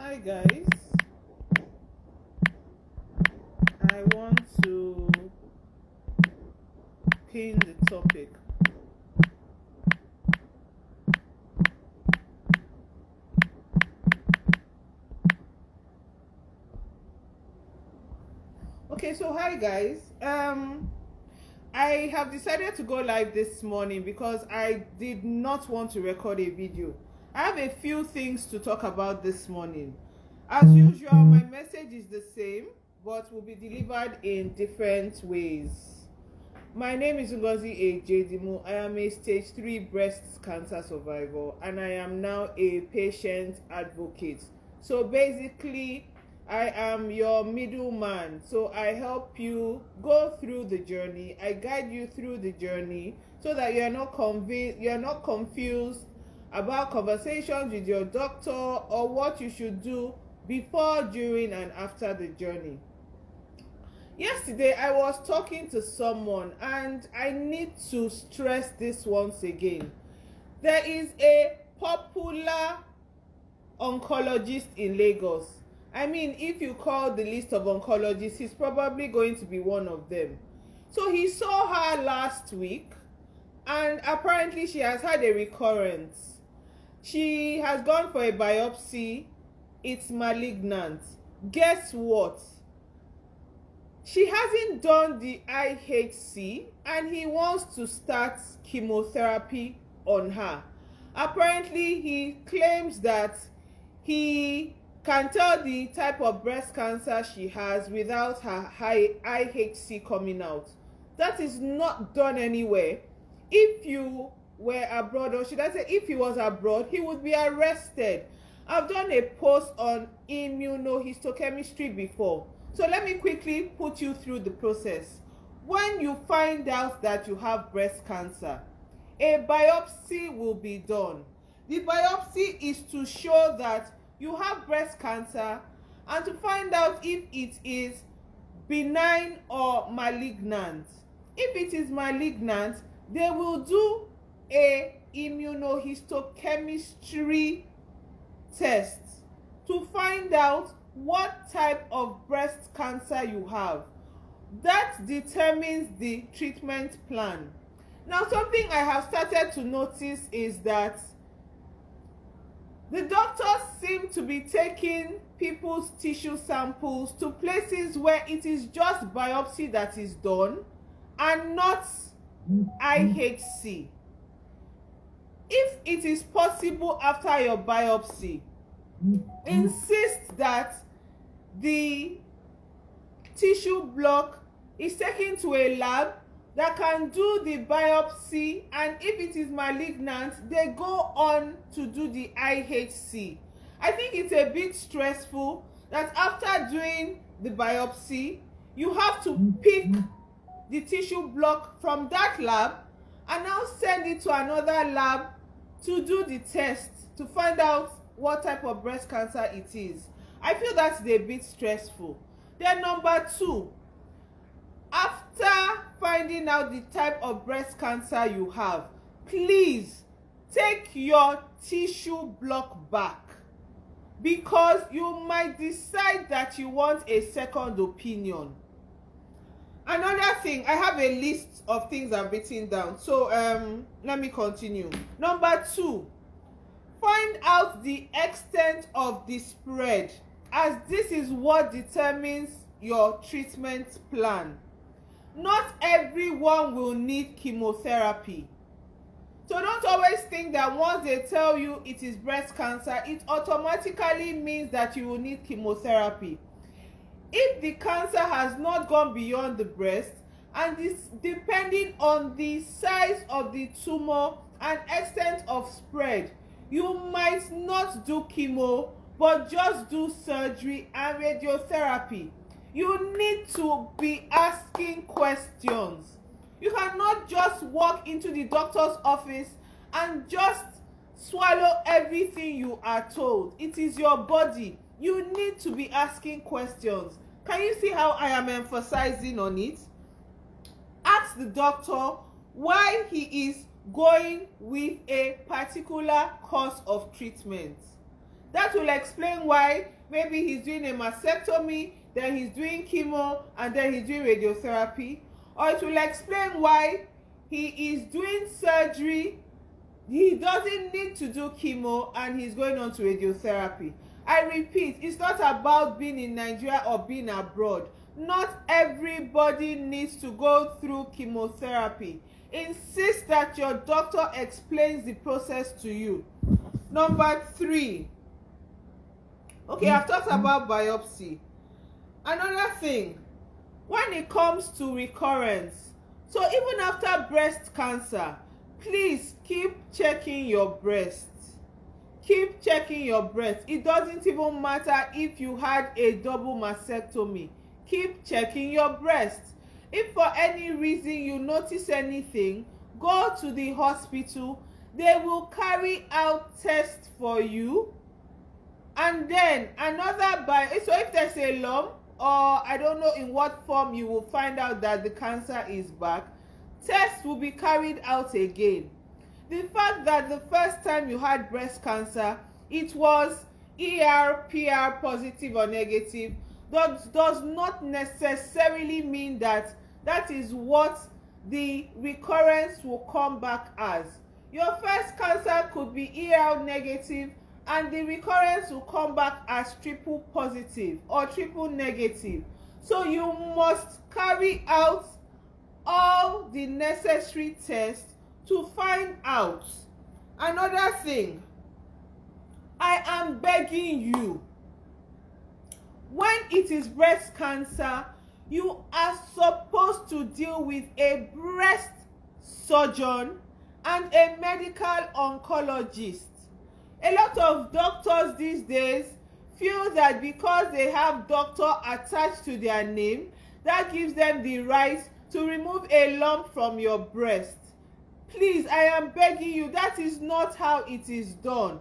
Hi guys, I want to pin the topic. Okay, so hi guys. I have decided to go live this morning because I did not want to record a video. I have a few things to talk about this morning. As usual, my message is the same but will be delivered in different ways. My name is Ngozi Ejedimu. I am a stage 3 breast cancer survivor and I am now a patient advocate. So basically, I am your middleman. So I help you go through the journey. I guide you through the journey so that you are not confused about conversations with your doctor or what you should do before, during, and after the journey. Yesterday, I was talking to someone and I need to stress this once again. There is a popular oncologist in Lagos. I mean, if you call the list of oncologists, he's probably going to be one of them. So he saw her last week and apparently she has had a recurrence. She has gone for a biopsy. It's malignant. Guess what? She hasn't done the IHC and he wants to start chemotherapy on her. Apparently, he claims that he can tell the type of breast cancer she has without her IHC coming out. That is not done anywhere. If you were abroad, or should I say if he was abroad, he would be arrested. I've done a post on immunohistochemistry before. So let me quickly put you through the process. When you find out that you have breast cancer, a biopsy will be done. The biopsy is to show that you have breast cancer and to find out if it is benign or malignant. If it is malignant, they will do a immunohistochemistry test to find out what type of breast cancer you have. That determines the treatment plan. Now, something I have started to notice is that the doctors seem to be taking people's tissue samples to places where it is just biopsy that is done and not IHC. If it is possible after your biopsy, insist that the tissue block is taken to a lab that can do the biopsy, and if it is malignant, they go on to do the IHC. I think it's a bit stressful that after doing the biopsy, you have to pick the tissue block from that lab and now send it to another lab to do the test to find out what type of breast cancer it is. I feel that's a bit stressful. Then number 2, after finding out the type of breast cancer you have, please take your tissue block back, because you might decide that you want a second opinion. Another thing, I have a list of things I've written down, so let me continue. Number 2, find out the extent of the spread, as this is what determines your treatment plan. Not everyone will need chemotherapy. So don't always think that once they tell you it is breast cancer, it automatically means that you will need chemotherapy. If the cancer has not gone beyond the breast, and this depending on the size of the tumor and extent of spread, you might not do chemo but just do surgery and radiotherapy. You need to be asking questions. You cannot just walk into the doctor's office and just swallow everything you are told. It is your body. You need to be asking questions. Can you see how I am emphasizing on it? Ask the doctor why he is going with a particular course of treatment. That will explain why maybe he's doing a mastectomy, then he's doing chemo, and then he's doing radiotherapy. Or it will explain why he is doing surgery, he doesn't need to do chemo, and he's going on to radiotherapy. I repeat, it's not about being in Nigeria or being abroad. Not everybody needs to go through chemotherapy. Insist that your doctor explains the process to you. Number 3. Okay, I've talked about biopsy. Another thing, when it comes to recurrence, so even after breast cancer, please keep checking your breast. Keep checking your breast. It doesn't even matter if you had a double mastectomy. Keep checking your breast. If for any reason you notice anything, go to the hospital. They will carry out tests for you. And then another so if there's a lump, or I don't know in what form you will find out that the cancer is back, tests will be carried out again. The fact that the first time you had breast cancer, it was PR positive or negative, does not necessarily mean that that is what the recurrence will come back as. Your first cancer could be negative, and the recurrence will come back as triple positive or triple negative. So you must carry out all the necessary tests to find out. Another thing, I am begging you, when it is breast cancer, you are supposed to deal with a breast surgeon and a medical oncologist. A lot of doctors these days feel that because they have doctor attached to their name, that gives them the right to remove a lump from your breast. Please, I am begging you, that is not how it is done.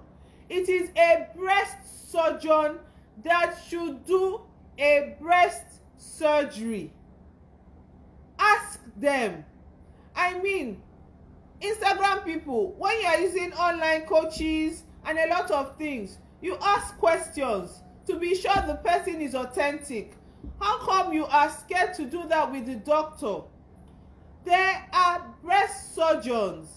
It is a breast surgeon that should do a breast surgery. Ask them. I mean, Instagram people, when you are using online coaches and a lot of things, you ask questions to be sure the person is authentic. How come you are scared to do that with the doctor? There are breast surgeons,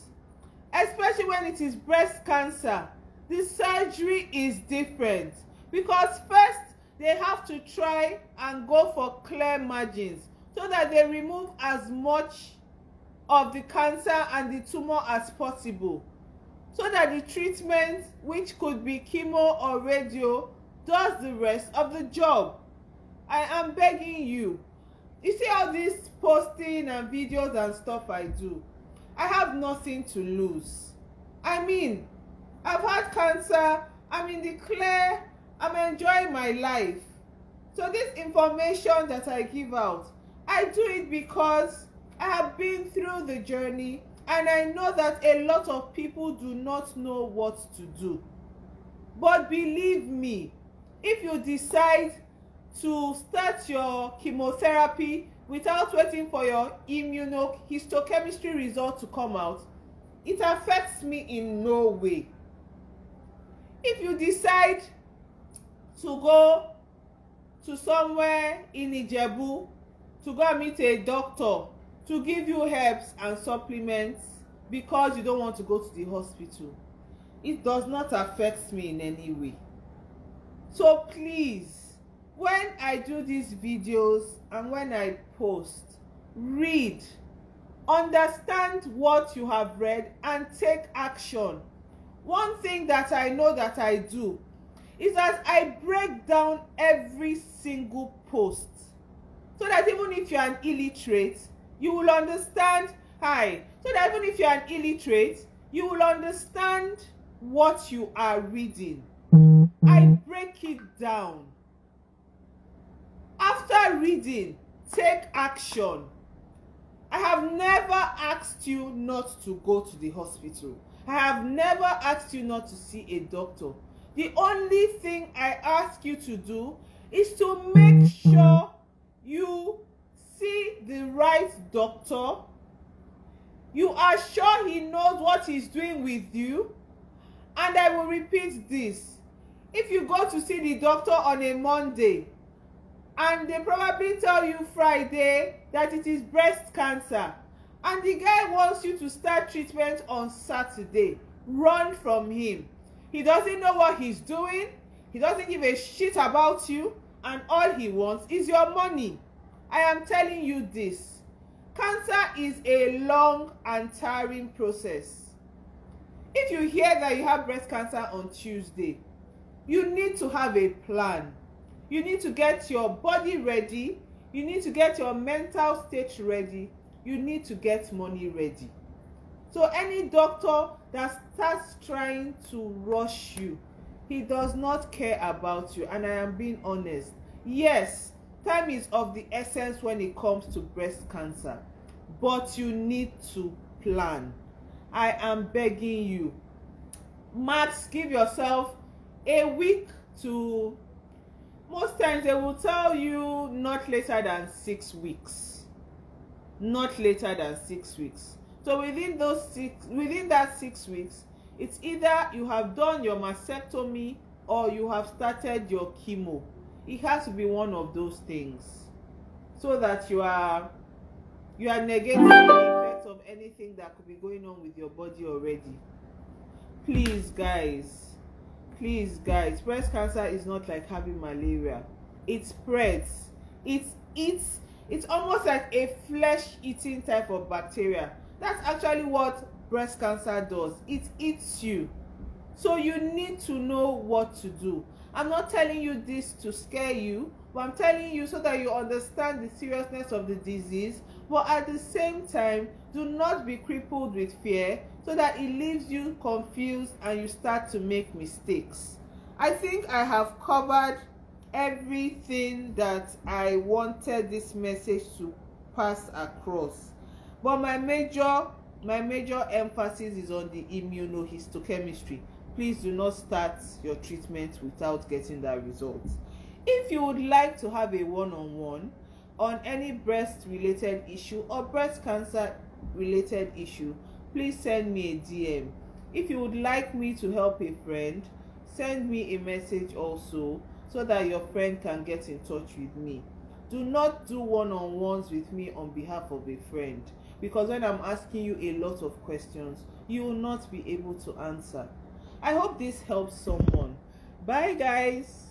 especially when it is breast cancer. The surgery is different because first they have to try and go for clear margins so that they remove as much of the cancer and the tumor as possible, so that the treatment, which could be chemo or radio, does the rest of the job. I am begging you. You see all this posting and videos and stuff I do, I have nothing to lose. I mean, I've had cancer, I'm in the clear, I'm enjoying my life. So this information that I give out, I do it because I have been through the journey, and I know that a lot of people do not know what to do. But believe me, if you decide to start your chemotherapy without waiting for your immunohistochemistry result to come out, it affects me in no way. If you decide to go to somewhere in Ijebu to go and meet a doctor to give you herbs and supplements because you don't want to go to the hospital, it does not affect me in any way. So please, when I do these videos and when I post, read, understand what you have read, and take action. One thing that I know that I do is that I break down every single post so that even if you're an illiterate, you will understand. So that even if you're an illiterate, you will understand what you are reading. I break it down. After reading, take action. I have never asked you not to go to the hospital. I have never asked you not to see a doctor. The only thing I ask you to do is to make sure you see the right doctor. You are sure he knows what he's doing with you. And I will repeat this. If you go to see the doctor on a Monday and they probably tell you Friday that it is breast cancer, and the guy wants you to start treatment on Saturday, run from him. He doesn't know what he's doing. He doesn't give a shit about you, and all he wants is your money. I am telling you this. Cancer is a long and tiring process. If you hear that you have breast cancer on Tuesday, you need to have a plan. You need to get your body ready. You need to get your mental state ready. You need to get money ready. So any doctor that starts trying to rush you, he does not care about you. And I am being honest. Yes, time is of the essence when it comes to breast cancer, but you need to plan. I am begging you. Max, give yourself a week to, most times they will tell you not later than 6 weeks. Not later than 6 weeks. So within that 6 weeks, it's either you have done your mastectomy or you have started your chemo. It has to be one of those things, so that you are negating the effects of anything that could be going on with your body already. Please guys, breast cancer is not like having malaria. It spreads. It's almost like a flesh-eating type of bacteria. That's actually what breast cancer does. It eats you. So you need to know what to do. I'm not telling you this to scare you, but I'm telling you so that you understand the seriousness of the disease, but at the same time, do not be crippled with fear so that it leaves you confused and you start to make mistakes. I think I have covered everything that I wanted this message to pass across, but my major emphasis is on the immunohistochemistry. Please do not start your treatment without getting that result. If you would like to have a one-on-one on any breast related issue or breast cancer related issue, please send me a DM. If you would like me to help a friend, send me a message also, so that your friend can get in touch with me. Do not do one-on-ones with me on behalf of a friend, because when I'm asking you a lot of questions, you will not be able to answer. I hope this helps someone. Bye guys.